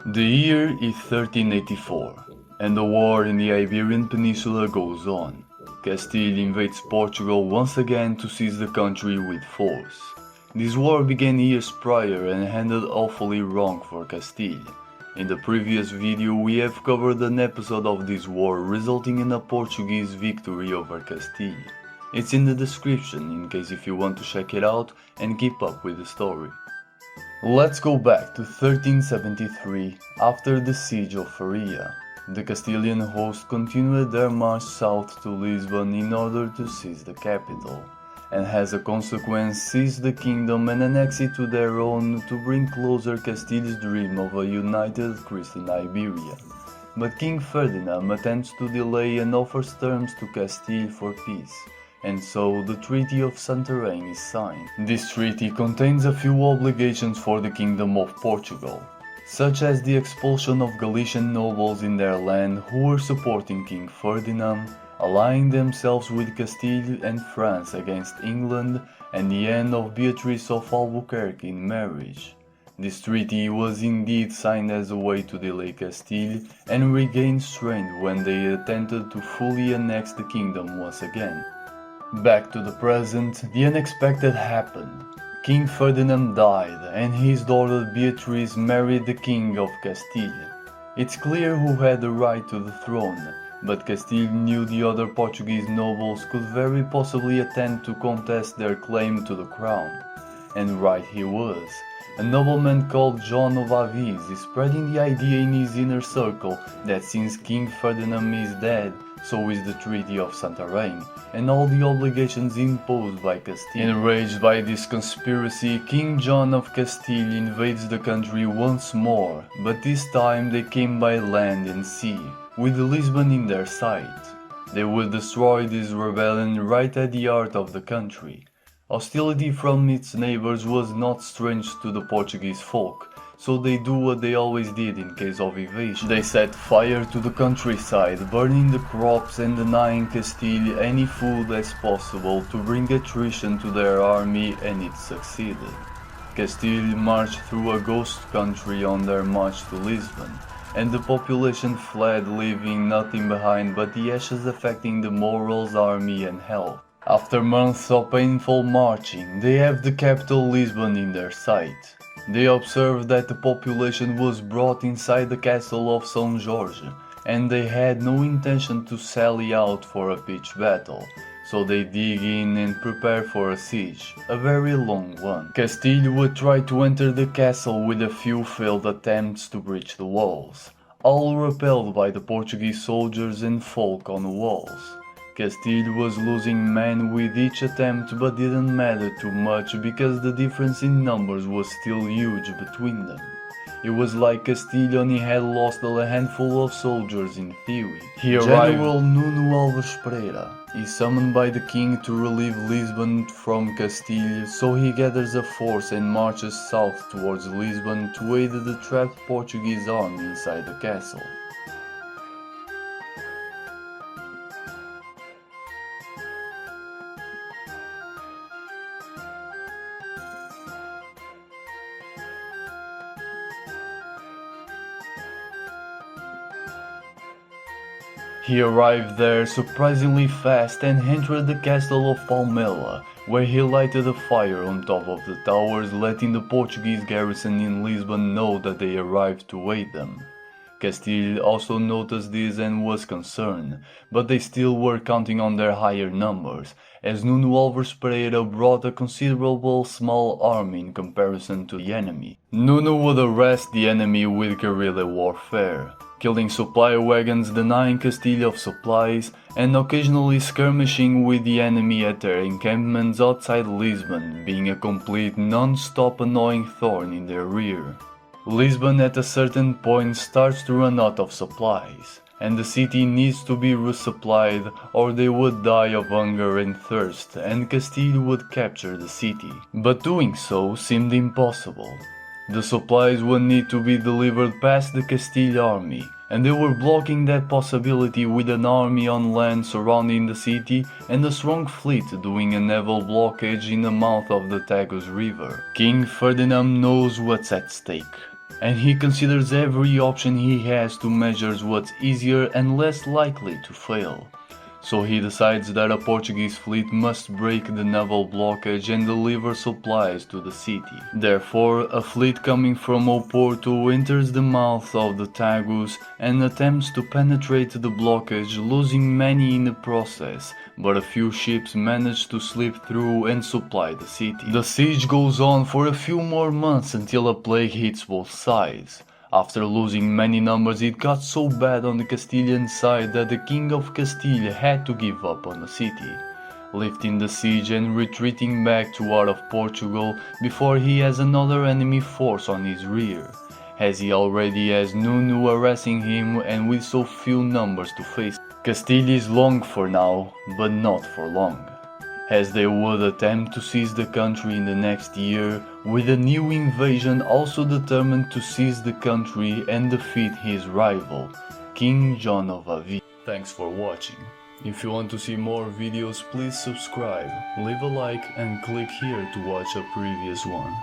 The year is 1384, and the war in the Iberian Peninsula goes on. Castile invades Portugal once again to seize the country with force. This war began years prior and ended awfully wrong for Castile. In the previous video we have covered an episode of this war resulting in a Portuguese victory over Castile. It's in the description in case if you want to check it out and keep up with the story. Let's go back to 1373, after the Siege of Faria. The Castilian host continued their march south to Lisbon in order to seize the capital, and as a consequence seize the kingdom and annex it to their own to bring closer Castile's dream of a united Christian Iberia. But King Ferdinand attempts to delay and offers terms to Castile for peace. And so the Treaty of Santarem is signed. This treaty contains a few obligations for the Kingdom of Portugal, such as the expulsion of Galician nobles in their land who were supporting King Ferdinand, allying themselves with Castile and France against England, and the end of Beatrice of Albuquerque in marriage. This treaty was indeed signed as a way to delay Castile and regain strength when they attempted to fully annex the kingdom once again. Back to the present, the unexpected happened. King Ferdinand died and his daughter Beatrice married the King of Castile. It's clear who had the right to the throne, but Castile knew the other Portuguese nobles could very possibly attempt to contest their claim to the crown. And right he was. A nobleman called John of Avis is spreading the idea in his inner circle that since King Ferdinand is dead, so is the Treaty of Santarem, and all the obligations imposed by Castile. Enraged by this conspiracy, King John of Castile invades the country once more, but this time they came by land and sea, with Lisbon in their sight. They will destroy this rebellion right at the heart of the country. Hostility from its neighbors was not strange to the Portuguese folk, so they do what they always did in case of invasion. They set fire to the countryside, burning the crops and denying Castile any food as possible to bring attrition to their army, and it succeeded. Castile marched through a ghost country on their march to Lisbon, and the population fled, leaving nothing behind but the ashes affecting the morals, army and health. After months of painful marching, they have the capital Lisbon in their sight. They observed that the population was brought inside the castle of São Jorge, and they had no intention to sally out for a pitched battle, so they dig in and prepare for a siege, a very long one. Castile would try to enter the castle with a few failed attempts to breach the walls, all repelled by the Portuguese soldiers and folk on the walls. Castile was losing men with each attempt, but didn't matter too much because the difference in numbers was still huge between them. It was like Castile only had lost a handful of soldiers in theory. General Nuno Alves Pereira is summoned by the king to relieve Lisbon from Castile, so he gathers a force and marches south towards Lisbon to aid the trapped Portuguese army inside the castle. He arrived there surprisingly fast and entered the castle of Palmela, where he lighted a fire on top of the towers, letting the Portuguese garrison in Lisbon know that they arrived to aid them. Castile also noticed this and was concerned, but they still were counting on their higher numbers, as Nuno Alves Pereira brought a considerable small army in comparison to the enemy. Nuno would arrest the enemy with guerrilla warfare, killing supply wagons, denying Castile of supplies, and occasionally skirmishing with the enemy at their encampments outside Lisbon, being a complete non-stop annoying thorn in their rear. Lisbon at a certain point starts to run out of supplies, and the city needs to be resupplied or they would die of hunger and thirst, and Castile would capture the city. But doing so seemed impossible. The supplies would need to be delivered past the Castile army, and they were blocking that possibility with an army on land surrounding the city and a strong fleet doing a naval blockage in the mouth of the Tagus River. King Ferdinand knows what's at stake. and he considers every option he has to measure what's easier and less likely to fail. So he decides that a Portuguese fleet must break the naval blockage and deliver supplies to the city. Therefore, a fleet coming from Oporto enters the mouth of the Tagus and attempts to penetrate the blockage, losing many in the process, but a few ships manage to slip through and supply the city. The siege goes on for a few more months until a plague hits both sides. After losing many numbers, it got so bad on the Castilian side that the King of Castile had to give up on the city, lifting the siege and retreating back to out of Portugal before he has another enemy force on his rear, as he already has Nunu harassing him and with so few numbers to face. Castile is long for now, but not for long, as they would attempt to seize the country in the next year, with a new invasion also determined to seize the country and defeat his rival, King John of Avila. Thanks for watching. If you want to see more videos, please subscribe, leave a like and click here to watch a previous one.